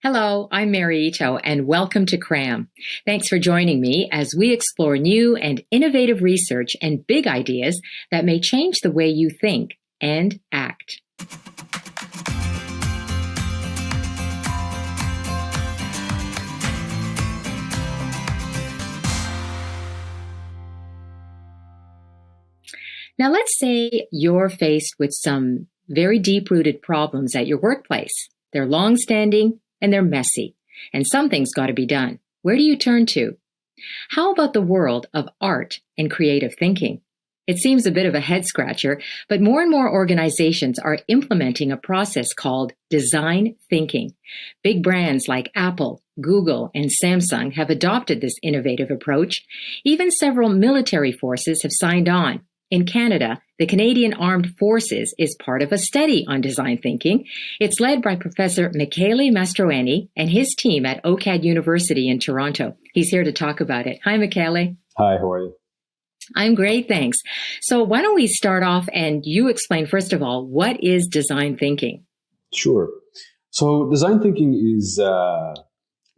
Hello, I'm Mary Ito, and welcome to CRAM. Thanks for joining me as we explore new and innovative research and big ideas that may change the way you think and act. Now, let's say you're faced with some very deep-rooted problems at your workplace. They're long-standing and they're messy, and something's got to be done. Where do you turn to? How about the world of art and creative thinking? It seems a bit of a head-scratcher, but more and more organizations are implementing a process called design thinking. Big brands like Apple, Google, and Samsung have adopted this innovative approach. Even several military forces have signed on. In Canada, the Canadian Armed Forces is part of a study on design thinking. It's led by Professor Michele Mastroeni and his team at OCAD University in Toronto. He's here to talk about it. Hi, Michele. Hi, how are you? I'm great, thanks. So why don't we start off and you explain, first of all, what is design thinking? Sure. So design thinking is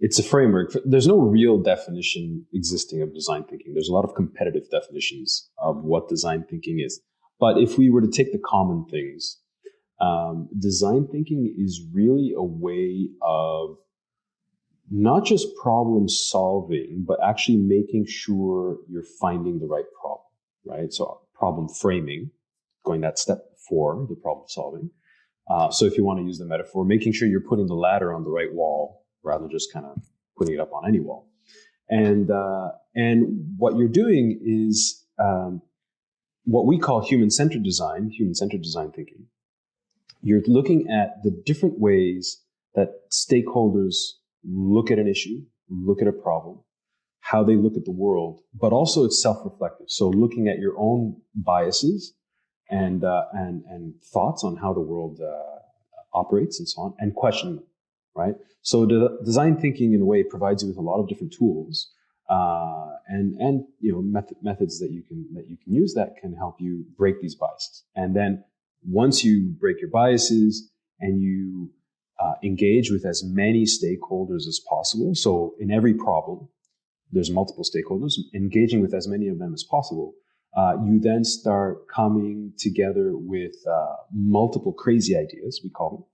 it's a framework. There's no real definition existing of design thinking. There's a lot of competitive definitions of what design thinking is. But if we were to take the common things, design thinking is really a way of not just problem solving, but actually making sure you're finding the right problem, right? So problem framing, going that step before the problem solving. So if you want to use the metaphor, making sure you're putting the ladder on the right wall, rather than just kind of putting it up on any wall. And what you're doing is what we call human-centered design thinking. You're looking at the different ways that stakeholders look at an issue, look at a problem, how they look at the world, but also it's self-reflective. So looking at your own biases and thoughts on how the world operates and so on, and questioning them. Right. So the design thinking in a way provides you with a lot of different tools, and methods that you can use that can help you break these biases. And then once you break your biases and you engage with as many stakeholders as possible. So in every problem, there's multiple stakeholders. Engaging with as many of them as possible, you then start coming together with multiple crazy ideas, we call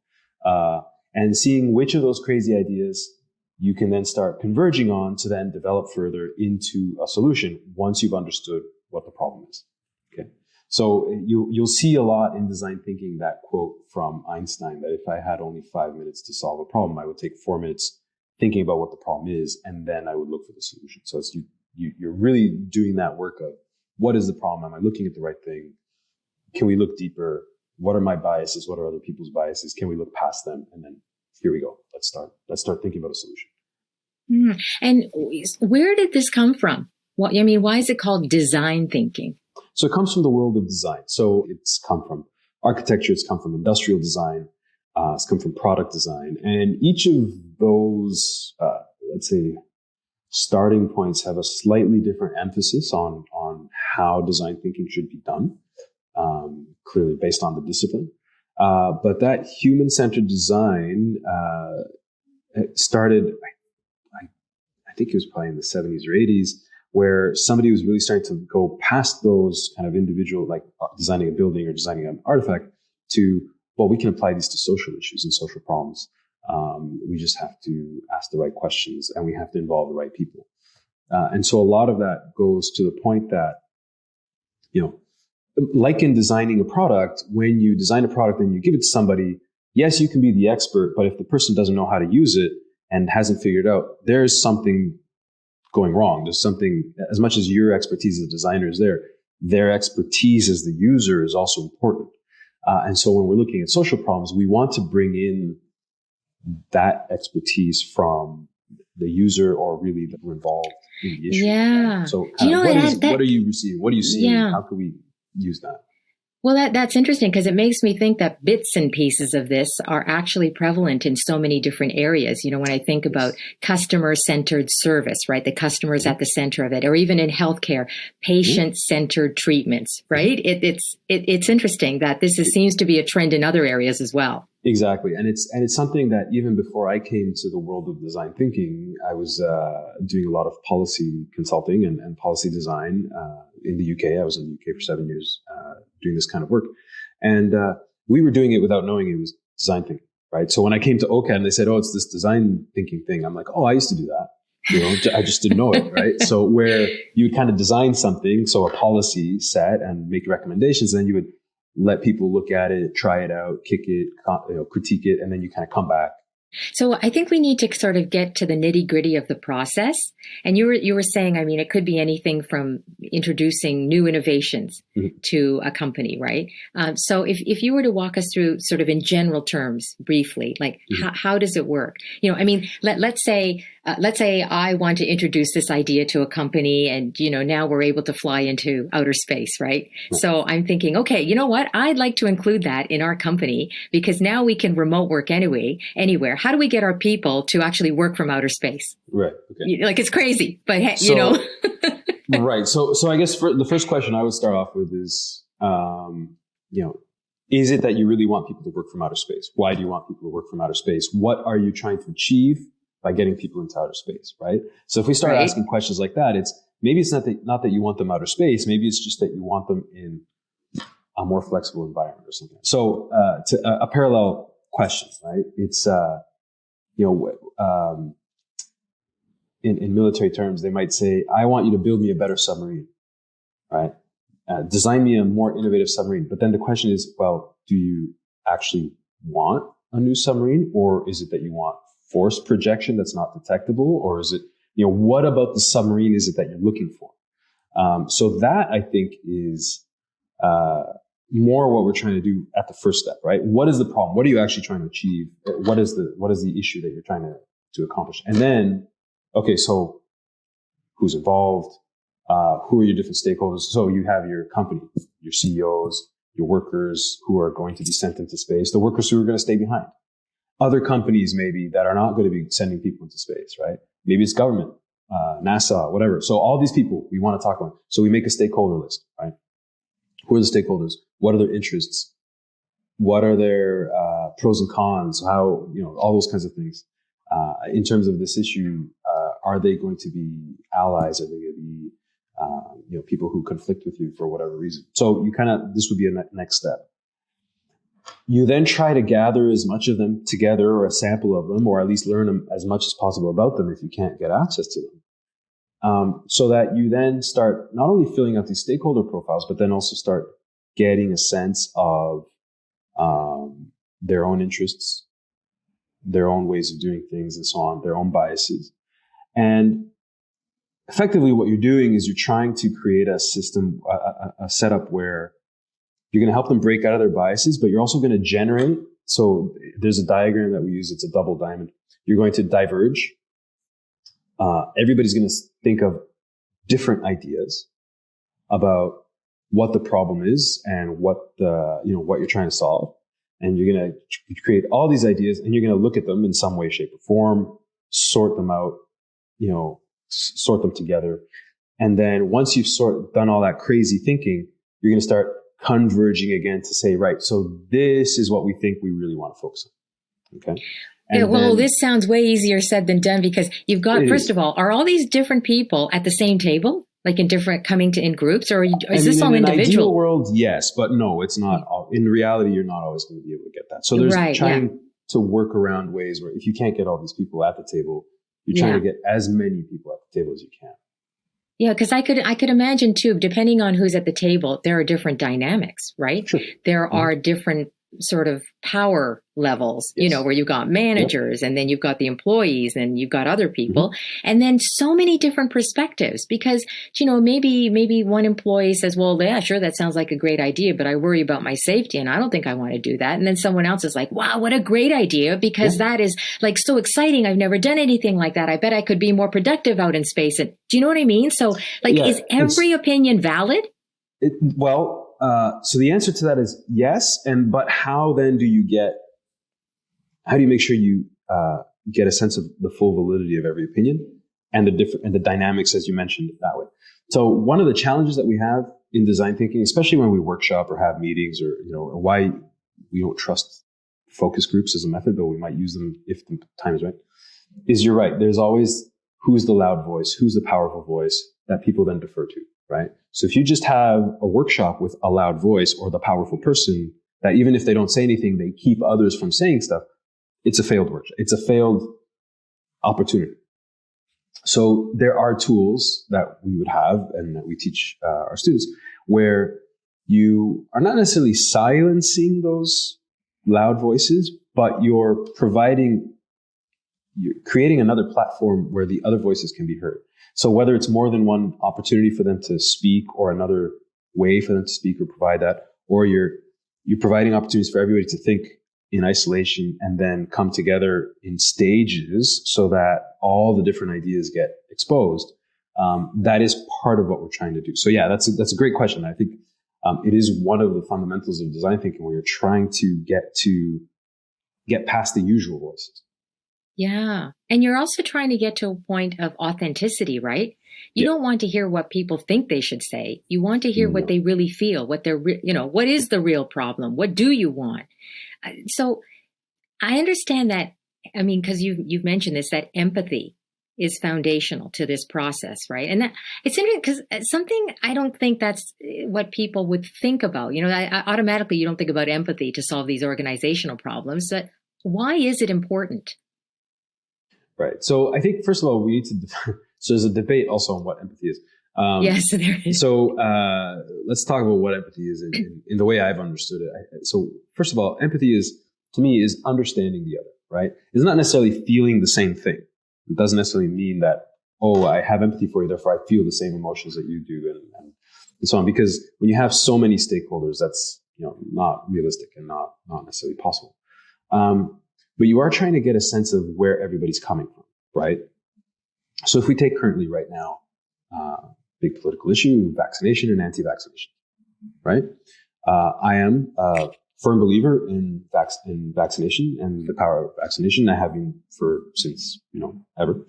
them. And seeing which of those crazy ideas you can then start converging on to then develop further into a solution once you've understood what the problem is. Okay. So you'll see a lot in design thinking that quote from Einstein that if I had only 5 minutes to solve a problem, I would take 4 minutes thinking about what the problem is, and then I would look for the solution. So it's you're really doing that work of what is the problem? Am I looking at the right thing? Can we look deeper? What are my biases? What are other people's biases? Can we look past them? And then here we go. Let's start thinking about a solution. And where did this come from? Why is it called design thinking? So it comes from the world of design. So it's come from architecture. It's come from industrial design. It's come from product design. And each of those, let's say, starting points have a slightly different emphasis on how design thinking should be done. Clearly based on the discipline. But that human-centered design started, I think it was probably in the 70s or 80s, where somebody was really starting to go past those kind of individual, like designing a building or designing an artifact to, well, we can apply these to social issues and social problems. We just have to ask the right questions and we have to involve the right people. And so a lot of that goes to the point that, like in designing a product, when you design a product and you give it to somebody, yes, you can be the expert, but if the person doesn't know how to use it and hasn't figured out, there's something going wrong. There's something, as much as your expertise as a designer is there, their expertise as the user is also important. And so when we're looking at social problems, we want to bring in that expertise from the user or really that we're involved in the issue. Yeah. So what are you receiving? What are you seeing? Yeah. How can we use that? Well, that's interesting because it makes me think that bits and pieces of this are actually prevalent in so many different areas. When I think about customer-centered service, right? The customer is at the center of it, or even in healthcare, patient-centered treatments, right? It's interesting that this seems to be a trend in other areas as well. Exactly. And it's something that even before I came to the world of design thinking, I was doing a lot of policy consulting and policy design in the UK. I was in the UK for 7 years doing this kind of work. And we were doing it without knowing it was design thinking, right? So when I came to OCAD and they said, oh, it's this design thinking thing, I'm like, oh, I used to do that. I just didn't know it, right? So where you would kind of design something, so a policy set and make recommendations, and then you would let people look at it, try it out, kick it, critique it, and then you kind of come back. So I think we need to sort of get to the nitty-gritty of the process. And you were saying, I mean, it could be anything from introducing new innovations to a company, right? So if you were to walk us through sort of in general terms, briefly, like how does it work? I mean, let's say I want to introduce this idea to a company, and now we're able to fly into outer space, right? So I'm thinking, okay, you know what? I'd like to include that in our company because now we can remote work anywhere. How do we get our people to actually work from outer space? Right. Okay. Like it's crazy, but Right. So I guess the first question I would start off with is, is it that you really want people to work from outer space? Why do you want people to work from outer space? What are you trying to achieve by getting people into outer space? Right. So if we start asking questions like that, maybe it's not that you want them outer space. Maybe it's just that you want them in a more flexible environment or something. So to a parallel question, right? It's in military terms, they might say, I want you to build me a better submarine, right? Design me a more innovative submarine. But then the question is, well, do you actually want a new submarine, or is it that you want force projection that's not detectable? Or is it, what about the submarine is it that you're looking for? So that I think is more what we're trying to do at the first step, right? What is the problem? What are you actually trying to achieve? What is the issue that you're trying to accomplish? And then, okay, so who's involved? Who are your different stakeholders? So you have your company, your CEOs, your workers who are going to be sent into space, the workers who are going to stay behind. Other companies maybe that are not going to be sending people into space, right? Maybe it's government, NASA, whatever. So all these people we want to talk about. So we make a stakeholder list, right? Who are the stakeholders? What are their interests? What are their pros and cons? How, all those kinds of things. In terms of this issue, are they going to be allies? Are they going to be, people who conflict with you for whatever reason? So this would be a next step. You then try to gather as much of them together, or a sample of them, or at least learn them as much as possible about them if you can't get access to them. So that you then start not only filling out these stakeholder profiles, but then also start getting a sense of their own interests, their own ways of doing things, and so on, their own biases. And effectively what you're doing is you're trying to create a system, a setup where you're going to help them break out of their biases, but you're also going to generate. So there's a diagram that we use. It's a double diamond. You're going to diverge. Everybody's going to think of different ideas about what the problem is and what you're trying to solve. And you're going to create all these ideas, and you're going to look at them in some way, shape, or form, sort them out, sort them together. And then once you've done all that crazy thinking, you're going to start converging again to say, right, so this is what we think we really want to focus on. Okay. And this sounds way easier said than done, because you've got, first of all, are all these different people at the same table, like coming in groups, or is this all individual? In an ideal world, yes, but no, it's not. In reality, you're not always going to be able to get that. So there's trying to work around ways where if you can't get all these people at the table, you're trying to get as many people at the table as you can. Yeah, because I could imagine too, depending on who's at the table, there are different dynamics, right? Sure. There are different sort of power levels, where you've got managers, and then you've got the employees, and you've got other people, and then so many different perspectives, because, maybe one employee says, well, yeah, sure, that sounds like a great idea, but I worry about my safety and I don't think I want to do that. And then someone else is like, wow, what a great idea, because that is like so exciting. I've never done anything like that. I bet I could be more productive out in space. And do you know what I mean? So is every opinion valid? So the answer to that is yes. But how then do you make sure you get a sense of the full validity of every opinion and the dynamics, as you mentioned, that way? So one of the challenges that we have in design thinking, especially when we workshop or have meetings, or why we don't trust focus groups as a method, though we might use them if the time is right, is you're right. There's always who's the loud voice, who's the powerful voice that people then defer to, right? So if you just have a workshop with a loud voice or the powerful person that even if they don't say anything, they keep others from saying stuff, it's a failed workshop. It's a failed opportunity. So there are tools that we would have and that we teach our students where you are not necessarily silencing those loud voices, but you're creating another platform where the other voices can be heard. So whether it's more than one opportunity for them to speak or another way for them to speak or provide that, or you're providing opportunities for everybody to think in isolation and then come together in stages so that all the different ideas get exposed. That is part of what we're trying to do. So yeah, that's a great question. I think it is one of the fundamentals of design thinking where you're trying to get past the usual voices. Yeah. And you're also trying to get to a point of authenticity, right? You don't want to hear what people think they should say. You want to hear what they really feel, what they're, what is the real problem? What do you want? So I understand that. I mean, because you've mentioned this, that empathy is foundational to this process, right? And that it's interesting because something I don't think that's what people would think about. Automatically you don't think about empathy to solve these organizational problems. But why is it important? Right. So I think, first of all, we need to define. So there's a debate also on what empathy is. Yes, there is. So let's talk about what empathy is in the way I've understood it. So first of all, empathy to me is understanding the other, right? It's not necessarily feeling the same thing. It doesn't necessarily mean that, I have empathy for you, therefore I feel the same emotions that you do and so on. Because when you have so many stakeholders, that's not realistic and not necessarily possible. But you are trying to get a sense of where everybody's coming from, right? So if we take currently right now, big political issue, vaccination and anti-vaccination, right? I am a firm believer in vaccination and the power of vaccination. I have been since ever.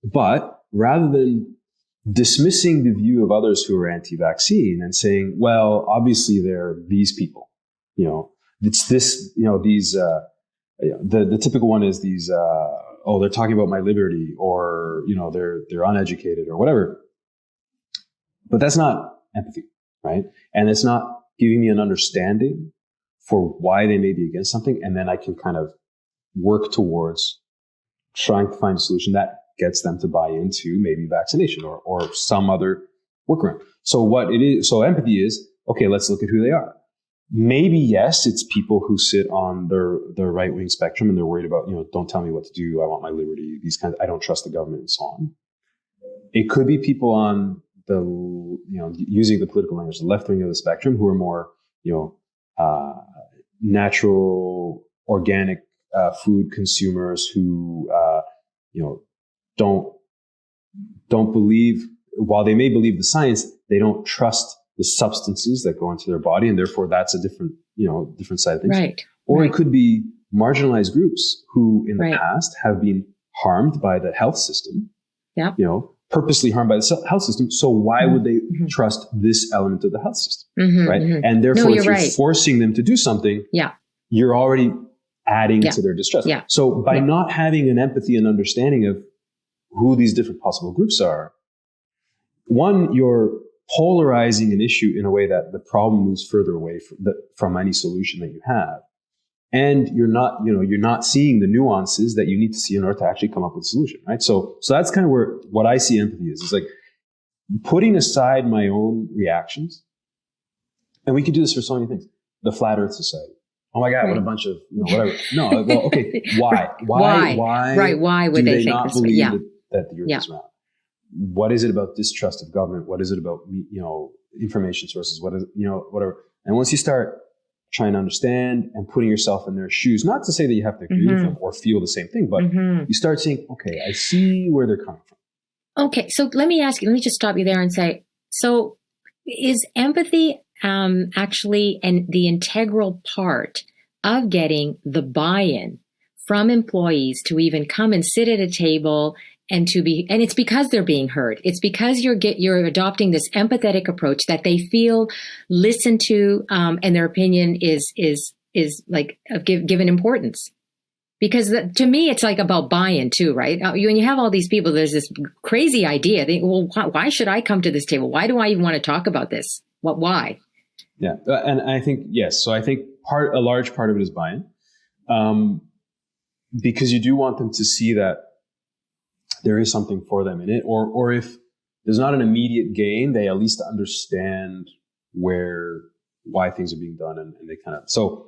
But rather than dismissing the view of others who are anti-vaccine and saying, well, obviously they're these people, it's this, these, the typical one is these, they're talking about my liberty, or, they're uneducated or whatever. But that's not empathy, right? And it's not giving me an understanding for why they may be against something. And then I can kind of work towards trying to find a solution that gets them to buy into maybe vaccination or some other workaround. So empathy is, okay, let's look at who they are. Maybe, yes, it's people who sit on the right-wing spectrum and they're worried about, don't tell me what to do. I want my liberty. These kinds, I don't trust the government and so on. It could be people on using the political language, the left wing of the spectrum, who are more, natural, organic, food consumers who, don't believe, while they may believe the science, they don't trust the substances that go into their body, and therefore that's a different side of things. Right. Or it could be marginalized groups who in the past have been harmed by the health system, purposely harmed by the health system. So why would they trust this element of the health system, right? And therefore, if you're forcing them to do something, you're already adding to their distress. Yeah. So by not having an empathy and understanding of who these different possible groups are, one, you're polarizing an issue in a way that the problem moves further away from any solution that you have. And you're not seeing the nuances that you need to see in order to actually come up with a solution, right? So that's kind of where what I see empathy is. It's like putting aside my own reactions. And we could do this for so many things. The Flat Earth Society. Oh my God, what a bunch of, whatever. No, well, okay. Why? Why would they think not believe that the Earth is round? What is it about distrust of government? What is it about, information sources? What is, whatever. And once you start trying to understand and putting yourself in their shoes, not to say that you have to agree with them or feel the same thing, but you start saying, okay, I see where they're coming from. Okay. So let me just stop you there and say, so is empathy actually the integral part of getting the buy-in from employees to even come and sit at a table and it's because they're being heard. It's because you're adopting this empathetic approach that they feel listened to, and their opinion is like given importance. Because to me, it's like about buy-in too, right? When you have all these people, there's this crazy idea. Why should I come to this table? Why do I even want to talk about this? Why? Yeah, and I think yes. So I think a large part of it is buy-in, because you do want them to see that there is something for them in it, or if there's not an immediate gain, they at least understand why things are being done, and they kind of so.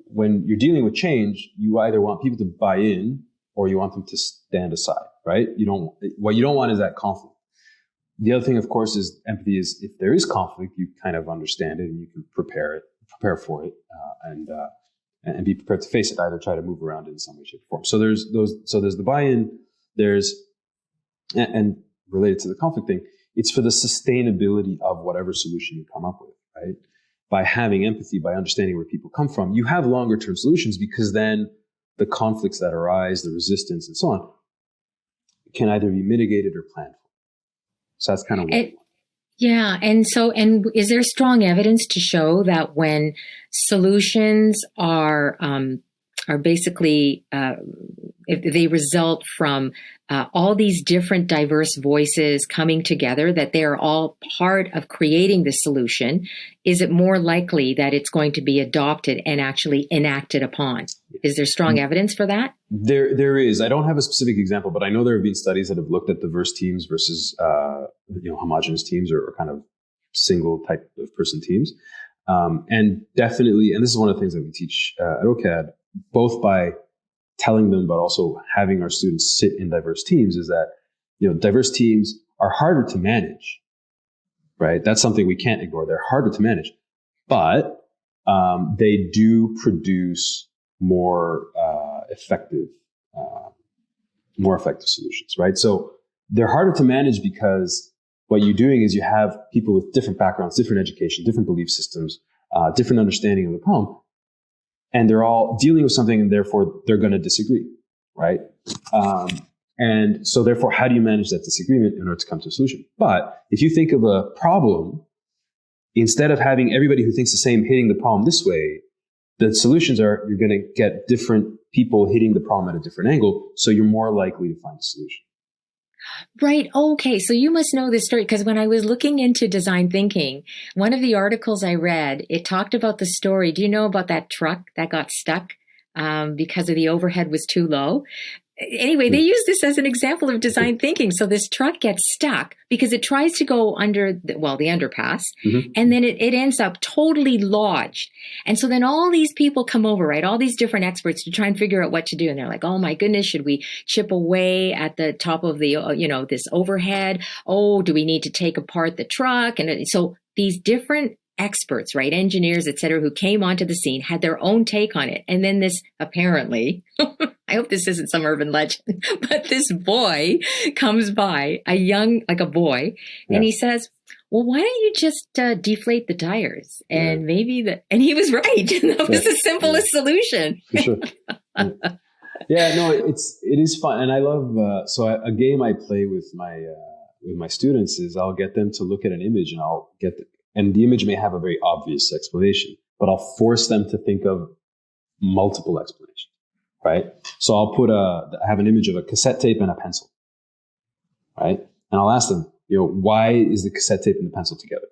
When you're dealing with change, you either want people to buy in or you want them to stand aside, right? What you don't want is that conflict. The other thing, of course, is empathy is if there is conflict, you kind of understand it and you can prepare for it, and be prepared to face it, either try to move around it in some way, shape, or form. So there's the buy-in, and related to the conflict thing, it's for the sustainability of whatever solution you come up with, right? By having empathy, by understanding where people come from, you have longer term solutions, because then the conflicts that arise, the resistance and so on, can either be mitigated or planned for. So that's kind of what. Yeah. And is there strong evidence to show that when solutions are basically, if they result from all these different diverse voices coming together, that they are all part of creating the solution, is it more likely that it's going to be adopted and actually enacted upon? Is there strong evidence for that? There is. I don't have a specific example, but I know there have been studies that have looked at diverse teams versus homogenous teams, or kind of single type of person teams, and definitely. And this is one of the things that we teach at OCAD, both by telling them, but also having our students sit in diverse teams, is that, diverse teams are harder to manage, right? That's something we can't ignore. They're harder to manage, but they do produce more effective solutions, right? So they're harder to manage because what you're doing is you have people with different backgrounds, different education, different belief systems, different understanding of the problem. And they're all dealing with something, and therefore they're going to disagree, right? And so therefore, how do you manage that disagreement in order to come to a solution? But if you think of a problem, instead of having everybody who thinks the same hitting the problem this way, the solutions are you're going to get different people hitting the problem at a different angle, so you're more likely to find a solution. Right. Okay. So you must know this story, because when I was looking into design thinking, one of the articles I read, it talked about the story. Do you know about that truck that got stuck because of the overhead was too low? Anyway, they use this as an example of design thinking. So this truck gets stuck because it tries to go under the underpass, and then it ends up totally lodged. And so then all these people come over, right? All these different experts to try and figure out what to do. And they're like, oh my goodness, should we chip away at the top of the, this overhead? Oh, do we need to take apart the truck? And so these different experts, right? Engineers, et cetera, who came onto the scene had their own take on it. And then this apparently, I hope this isn't some urban legend, but this boy comes by, a boy, and he says, well, why don't you just deflate the tires? And and he was right. That was the simplest solution. For sure. Yeah, no, it is fun. And I love, a game I play with my students is I'll get them to look at an image, and and the image may have a very obvious explanation, but I'll force them to think of multiple explanations, right? So I have an image of a cassette tape and a pencil, right? And I'll ask them, why is the cassette tape and the pencil together,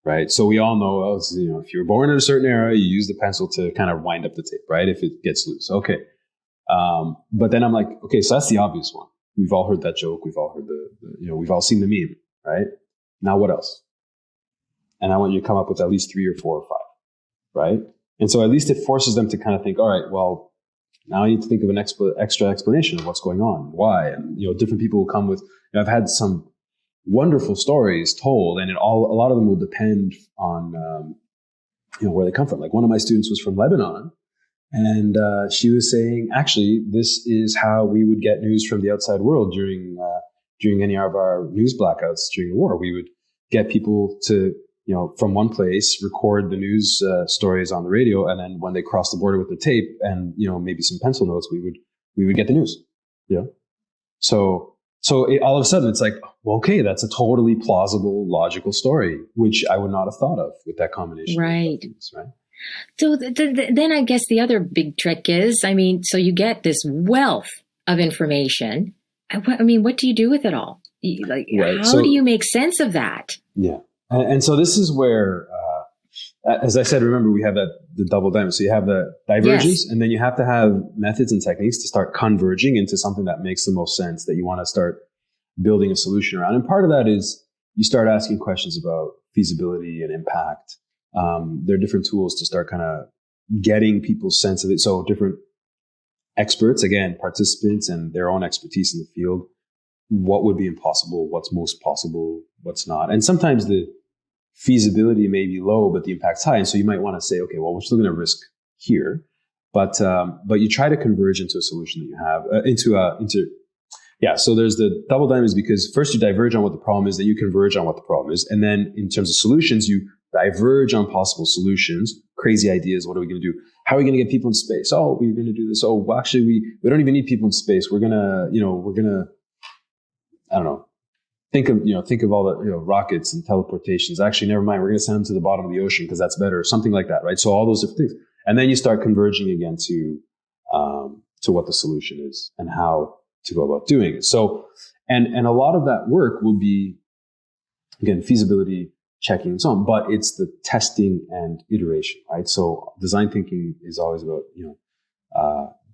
right? So we all know, if you were born in a certain era, you use the pencil to kind of wind up the tape, right? If it gets loose, okay. But then I'm like, okay, so that's the obvious one. We've all heard that joke. We've all heard we've all seen the meme, right? Now what else? And I want you to come up with at least 3 or 4 or 5, right? And so at least it forces them to kind of think, all right, well, now I need to think of an extra explanation of what's going on, why. And, different people will come with, I've had some wonderful stories told, and a lot of them will depend on, where they come from. Like one of my students was from Lebanon, and she was saying, actually, this is how we would get news from the outside world during any of our news blackouts during the war. We would get people to, from one place, record the news stories on the radio, and then when they crossed the border with the tape and maybe some pencil notes, we would get the news. Yeah. All of a sudden it's like, well, okay, that's a totally plausible, logical story, which I would not have thought of with that combination. Right. Of things, right. So then I guess the other big trick is, I mean, so you get this wealth of information. I mean, what do you do with it all? Right. How do you make sense of that? Yeah. And so this is where, as I said, remember, we have the double diamond. So you have the divergence, and then you have to have methods and techniques to start converging into something that makes the most sense, that you want to start building a solution around. And part of that is you start asking questions about feasibility and impact. There are different tools to start kind of getting people's sense of it. So different experts, again, participants and their own expertise in the field. What would be impossible? What's most possible? What's not? And sometimes the feasibility may be low, but the impact's high. And so you might want to say, okay, well, we're still going to risk here, but you try to converge into a solution that you have Yeah. So there's the double diamonds, because first you diverge on what the problem is, then you converge on what the problem is. And then in terms of solutions, you diverge on possible solutions, crazy ideas. What are we going to do? How are we going to get people in space? Oh, we're going to do this. Oh, well, actually, we don't even need people in space. We're going to, I don't know, think of all the, rockets and teleportations. Actually, never mind. We're going to send them to the bottom of the ocean because that's better, or something like that. Right. So all those different things. And then you start converging again to what the solution is and how to go about doing it. So, and a lot of that work will be, again, feasibility checking and so on, but it's the testing and iteration, right? So design thinking is always about,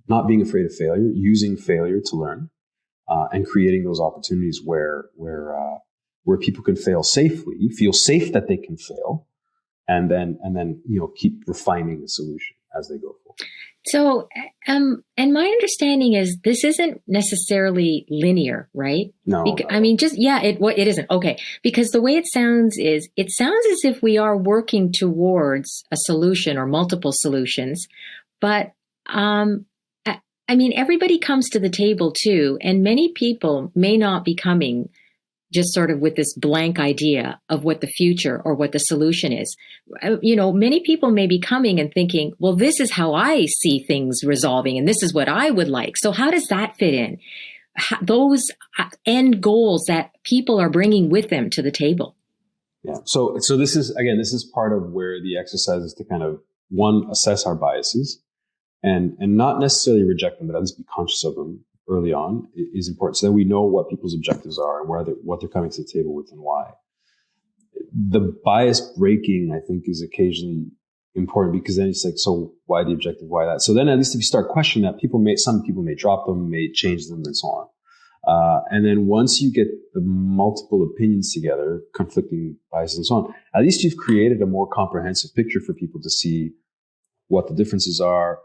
not being afraid of failure, using failure to learn, and creating those opportunities where people can fail safely, feel safe that they can fail, and then keep refining the solution as they go forward. So, and my understanding is this isn't necessarily linear, right? No. I mean, it isn't. Okay. Because the way it sounds as if we are working towards a solution or multiple solutions, but, I mean, everybody comes to the table too, and many people may not be coming just sort of with this blank idea of what the future or what the solution is. Many people may be coming and thinking, well, this is how I see things resolving, and this is what I would like. So how does that fit in? Those end goals that people are bringing with them to the table. Yeah. So this is part of where the exercise is to kind of, one, assess our biases and not necessarily reject them, but at least be conscious of them early on is important, so that we know what people's objectives are and what they're coming to the table with and why. The bias breaking, I think, is occasionally important, because then it's like, so why the objective? Why that? So then at least if you start questioning that, some people may drop them, may change them, and so on. And then once you get the multiple opinions together, conflicting biases and so on, at least you've created a more comprehensive picture for people to see what the differences are,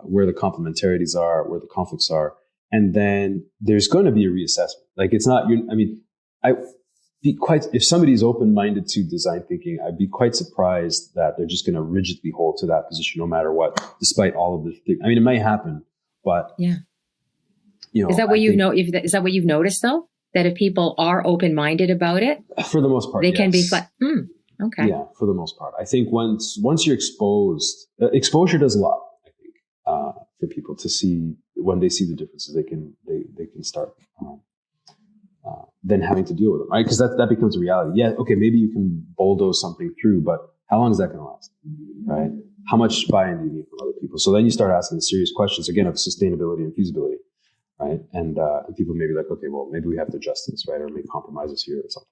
where the complementarities are, where the conflicts are. And then there's going to be a reassessment. Like, it's not, if somebody's open-minded to design thinking, I'd be quite surprised that they're just going to rigidly hold to that position no matter what, despite all of the things. I mean, it may happen, but yeah. Is that what is that what you've noticed though? That if people are open-minded about it, for the most part, they can be flat. Okay. Yeah, for the most part. I think once you're exposed, exposure does a lot, I think, for people to see. When they see the differences, they can start then having to deal with them, right? Because that becomes a reality. Yeah, okay, maybe you can bulldoze something through, but how long is that going to last, right? How much buy-in do you need from other people? So then you start asking the serious questions again of sustainability and feasibility, right? And people may be like, okay, well, maybe we have to adjust this, right, or make compromises here or something.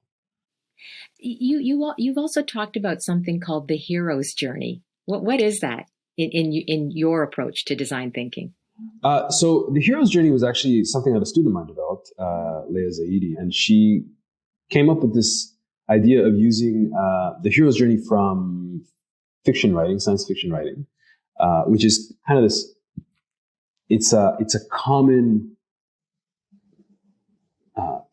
You've also talked about something called the hero's journey. What is that in your approach to design thinking? So the hero's journey was actually something that a student of mine developed, Leah Zaidi, and she came up with this idea of using the hero's journey from fiction writing, science fiction writing, which is kind of this. It's a common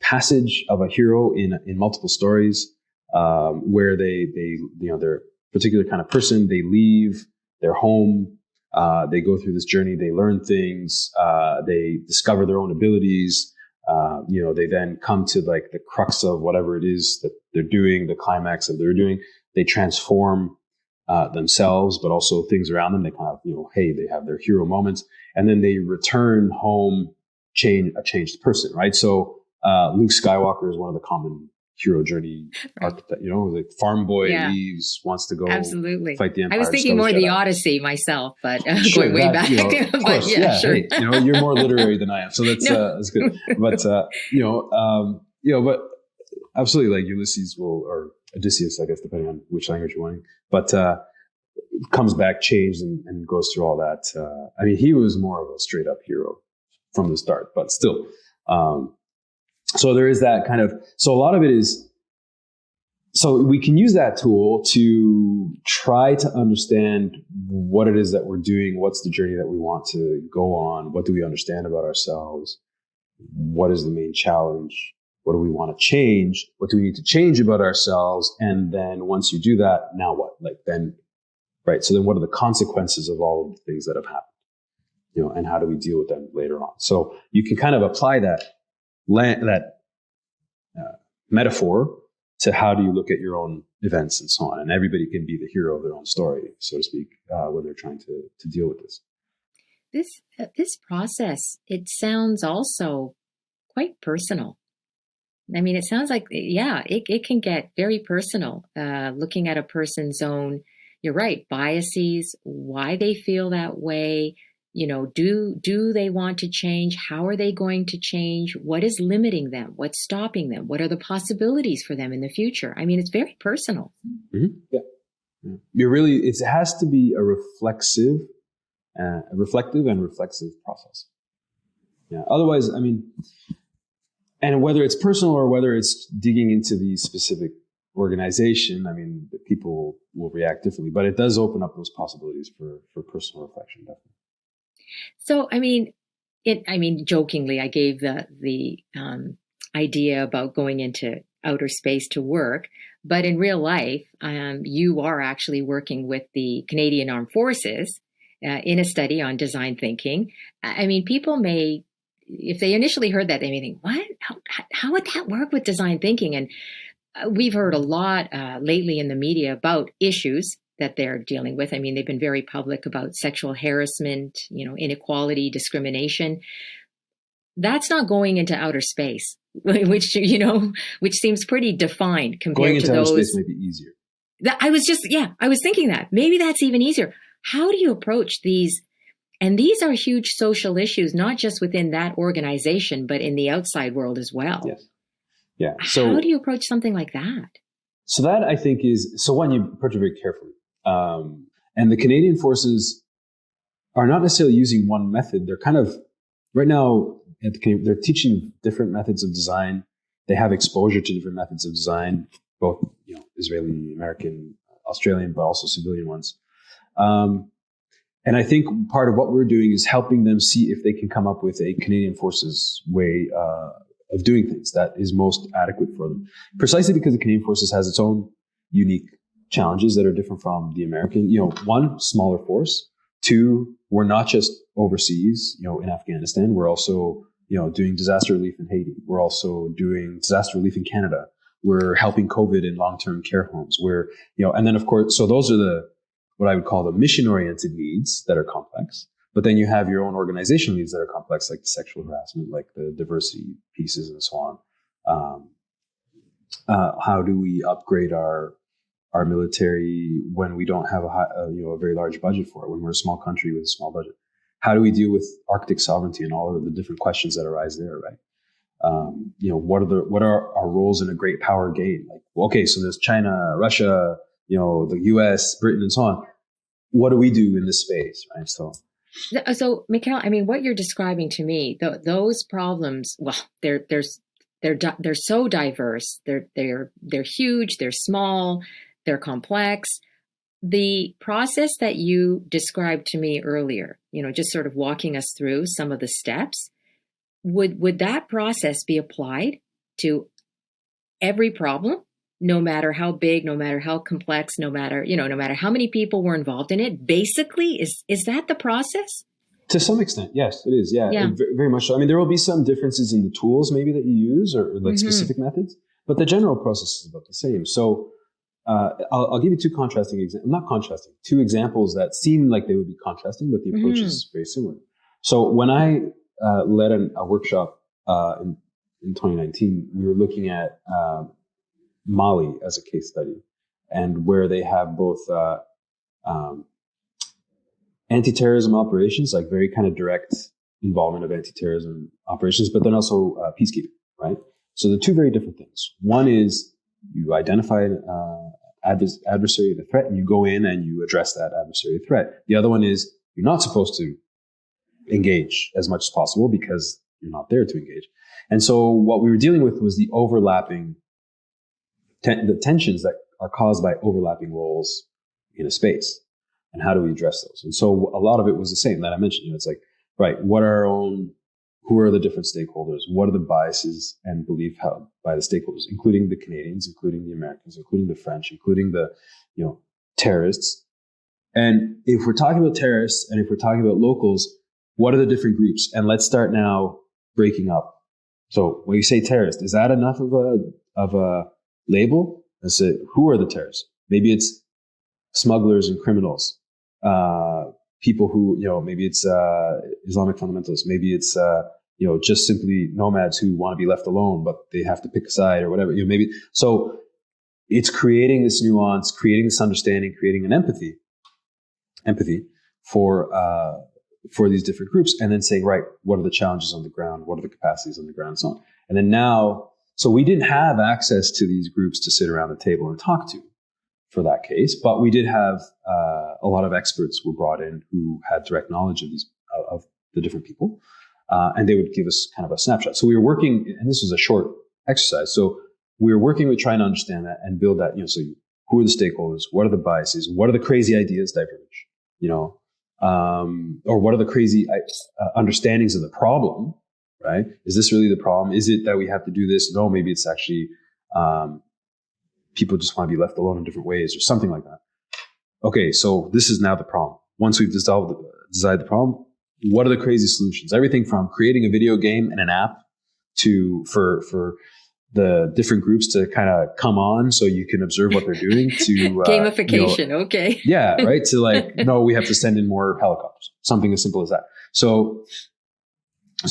passage of a hero in multiple stories, where they're a particular kind of person. They leave their home. They go through this journey. They learn things. They discover their own abilities. They then come to like the crux of whatever it is that they're doing, the climax of they're doing. They transform themselves, but also things around them. They kind of, they have their hero moments, and then they return home a changed person, right? So Luke Skywalker is one of the common hero journey archetype, like farm boy leaves, wants to go absolutely fight the Empire. I was thinking more the Odyssey myself, but sure, going way back. Of course, yeah, sure. Hey, you're more literary than I am, so that's good. But but absolutely, like Ulysses or Odysseus, I guess, depending on which language you're wanting, but comes back changed and goes through all that. I mean, he was more of a straight up hero from the start, but still. So there is that kind of, so a lot of it is, so we can use that tool to try to understand what it is that we're doing. What's the journey that we want to go on? What do we understand about ourselves? What is the main challenge? What do we want to change? What do we need to change about ourselves? And then once you do that, now what? Like then, right. So then what are the consequences of all of the things that have happened? And how do we deal with them later on? So you can kind of apply that metaphor to how do you look at your own events and so on. And everybody can be the hero of their own story, so to speak, when they're trying to deal with this. This process, it sounds also quite personal. I mean, it sounds like, it can get very personal, looking at a person's own, you're right, biases, why they feel that way. Do they want to change? How are they going to change? What is limiting them? What's stopping them? What are the possibilities for them in the future? I mean, it's very personal. Mm-hmm. Yeah. It has to be a reflective and reflexive process. Yeah. Otherwise, I mean, and whether it's personal or whether it's digging into the specific organization, I mean, people will react differently, but it does open up those possibilities for personal reflection, definitely. So, I mean, jokingly, I gave the idea about going into outer space to work, but in real life, you are actually working with the Canadian Armed Forces in a study on design thinking. I mean, people may, if they initially heard that, they may think, what? How would that work with design thinking? And we've heard a lot lately in the media about issues that they're dealing with. I mean, they've been very public about sexual harassment, inequality, discrimination. That's not going into outer space, which seems pretty defined compared to those. Going into outer space may be easier. I was thinking that maybe that's even easier. How do you approach these? And these are huge social issues, not just within that organization, but in the outside world as well. Yes. Yeah. So how do you approach something like that? So that, I think, one, you approach it very carefully. And the Canadian forces are not necessarily using one method. They're kind of, right now, they're teaching different methods of design. They have exposure to different methods of design, both Israeli, American, Australian, but also civilian ones. And I think part of what we're doing is helping them see if they can come up with a Canadian Forces way of doing things that is most adequate for them. Precisely because the Canadian Forces has its own unique challenges that are different from the American. One, smaller force. Two, we're not just overseas, in Afghanistan. We're also, doing disaster relief in Haiti. We're also doing disaster relief in Canada. We're helping COVID in long-term care homes. We're, and then of course, so those are what I would call the mission-oriented needs that are complex. But then you have your own organizational needs that are complex, like the sexual harassment, like the diversity pieces and so on. How do we upgrade our military when we don't have a very large budget for it, when we're a small country with a small budget? How do we deal with Arctic sovereignty and all of the different questions that arise there, right? What are our roles in a great power game? Like, okay, so there's China, Russia, the US, Britain, and so on. What do we do in this space, right? So, Michele, I mean, what you're describing to me, those problems, well, they're so diverse. They're huge. They're small. They're complex. The process that you described to me earlier, just sort of walking us through some of the steps, would that process be applied to every problem, no matter how big, no matter how complex, no matter how many people were involved in it? Basically, is that the process? To some extent, yes, it is. Yeah. Very much so. I mean, there will be some differences in the tools maybe that you use or like specific methods, but the general process is about the same. So I'll give you two examples that seem like they would be contrasting, but the approach is very similar. So when I led a workshop in 2019. We were looking at Mali as a case study, and where they have both anti-terrorism operations, like very kind of direct involvement of anti-terrorism operations, but then also peacekeeping, right? So the two very different things. One is you identify an adversary, the threat, and you go in and you address that adversary threat. The other one is you're not supposed to engage as much as possible because you're not there to engage. And so what we were dealing with was the overlapping, the tensions that are caused by overlapping roles in a space. And how do we address those? And so a lot of it was the same that I mentioned. It's like, right, who are the different stakeholders? What are the biases and belief held by the stakeholders, including the Canadians, including the Americans, including the French, including the, terrorists? And if we're talking about terrorists and if we're talking about locals, what are the different groups? And let's start now breaking up. So when you say terrorist, is that enough of a label? Let's say, who are the terrorists? Maybe it's smugglers and criminals, people who, maybe it's Islamic fundamentalists, maybe it's just simply nomads who want to be left alone, but they have to pick a side or whatever. Maybe so. It's creating this nuance, creating this understanding, creating an empathy for these different groups, and then saying, right, what are the challenges on the ground? What are the capacities on the ground, and so on. And then now, so we didn't have access to these groups to sit around the table and talk to for that case, but we did have a lot of experts were brought in who had direct knowledge of the different people, and they would give us kind of a snapshot. So we were working, and this was a short exercise. So we were working with trying to understand that and build that. So who are the stakeholders? What are the biases? What are the crazy ideas diverge? Or what are the crazy understandings of the problem? Right? Is this really the problem? Is it that we have to do this? No, maybe it's actually people just want to be left alone in different ways or something like that. Okay, so this is now the problem. Once we've decided the problem, what are the crazy solutions? Everything from creating a video game and an app for the different groups to kind of come on so you can observe what they're doing to gamification. Okay. Yeah. Right. To no, we have to send in more helicopters, something as simple as that. So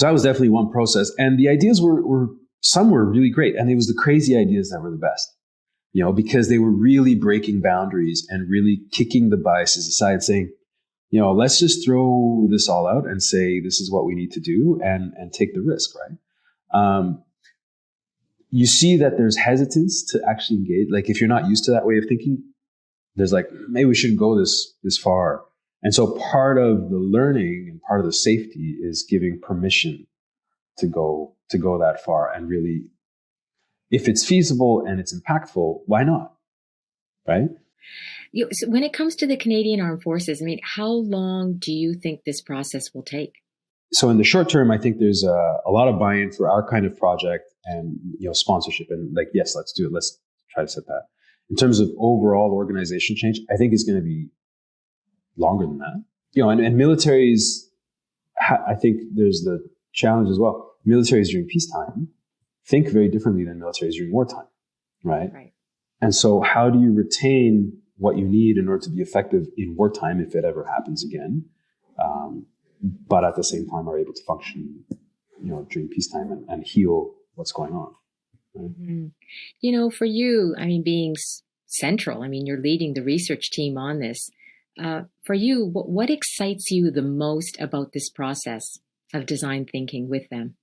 that was definitely one process. And the ideas some were really great. And it was the crazy ideas that were the best, because they were really breaking boundaries and really kicking the biases aside, saying, let's just throw this all out and say, this is what we need to do and take the risk. Right. You see that there's hesitance to actually engage. Like if you're not used to that way of thinking, there's like, maybe we shouldn't go this far. And so part of the learning and part of the safety is giving permission to go that far. And really, if it's feasible and it's impactful, why not? Right? So when it comes to the Canadian Armed Forces, how long do you think this process will take? So in the short term, I think there's a lot of buy-in for our kind of project and sponsorship and yes, let's do it. Let's try to set that. In terms of overall organization change, I think it's going to be longer than that. And militaries, I think there's the challenge as well. Militaries during peacetime think very differently than militaries during wartime, right? Right. And so how do you retain what you need in order to be effective in wartime if it ever happens again? But at the same time are able to function, during peacetime and heal what's going on. Right? Mm-hmm. For you, being central, you're leading the research team on this. For you, what excites you the most about this process of design thinking with them?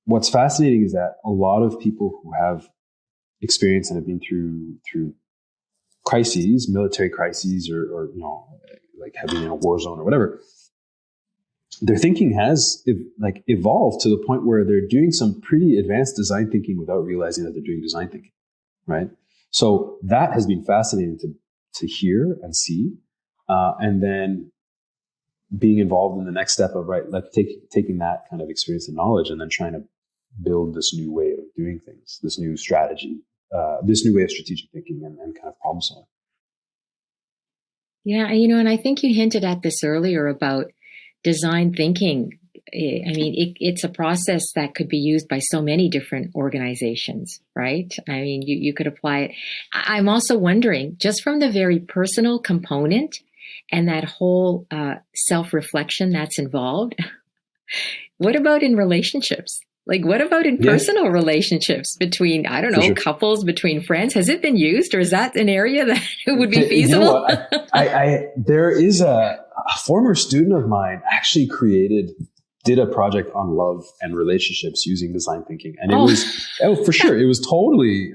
What's fascinating is that a lot of people who have experience and have been through crises, military crises, or like have been in a war zone or whatever, their thinking has evolved to the point where they're doing some pretty advanced design thinking without realizing that they're doing design thinking, right? So that has been fascinating to hear and see, and then being involved in the next step of taking that kind of experience and knowledge and then trying to build this new way of doing things, this new strategy, this new way of strategic thinking and kind of problem solving. Yeah, and I think you hinted at this earlier about design thinking. It's a process that could be used by so many different organizations, right? You could apply it. I'm also wondering, just from the very personal component and that whole self-reflection that's involved, What about in relationships? Like, what about in personal relationships between, I don't know, couples, between friends? Has it been used, or is that an area that would be feasible? You know what? There is a former student of mine actually did a project on love and relationships using design thinking. And it was, for sure, it was totally,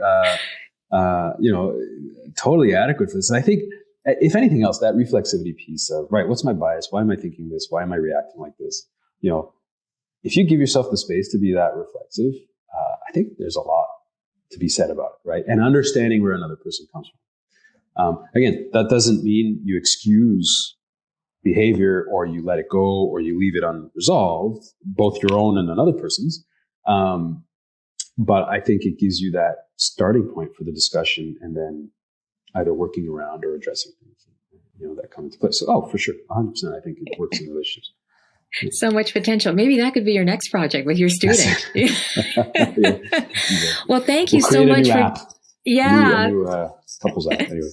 totally adequate for this. And I think, if anything else, that reflexivity piece of, right, what's my bias? Why am I thinking this? Why am I reacting like this? If you give yourself the space to be that reflexive, I think there's a lot to be said about it, right? And understanding where another person comes from. Again, that doesn't mean you excuse behavior or you let it go or you leave it unresolved, both your own and another person's. But I think it gives you that starting point for the discussion, and then either working around or addressing things, that come into play. So, for sure, 100%, I think it works in relationships. So much potential. Maybe that could be your next project with your student. Well, thank you so much for new couples app. Anyway.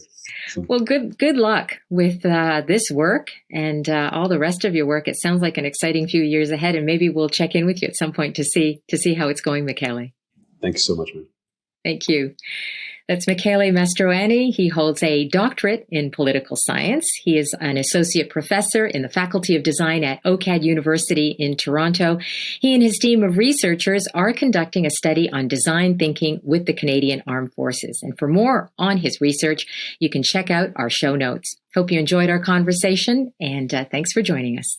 So. Well, good luck with this work and all the rest of your work. It sounds like an exciting few years ahead, and maybe we'll check in with you at some point to see how it's going, Michele. Thanks so much, man. Thank you. That's Michele Mastroeni. He holds a doctorate in political science. He is an associate professor in the Faculty of Design at OCAD University in Toronto. He and his team of researchers are conducting a study on design thinking with the Canadian Armed Forces. And for more on his research, you can check out our show notes. Hope you enjoyed our conversation, and thanks for joining us.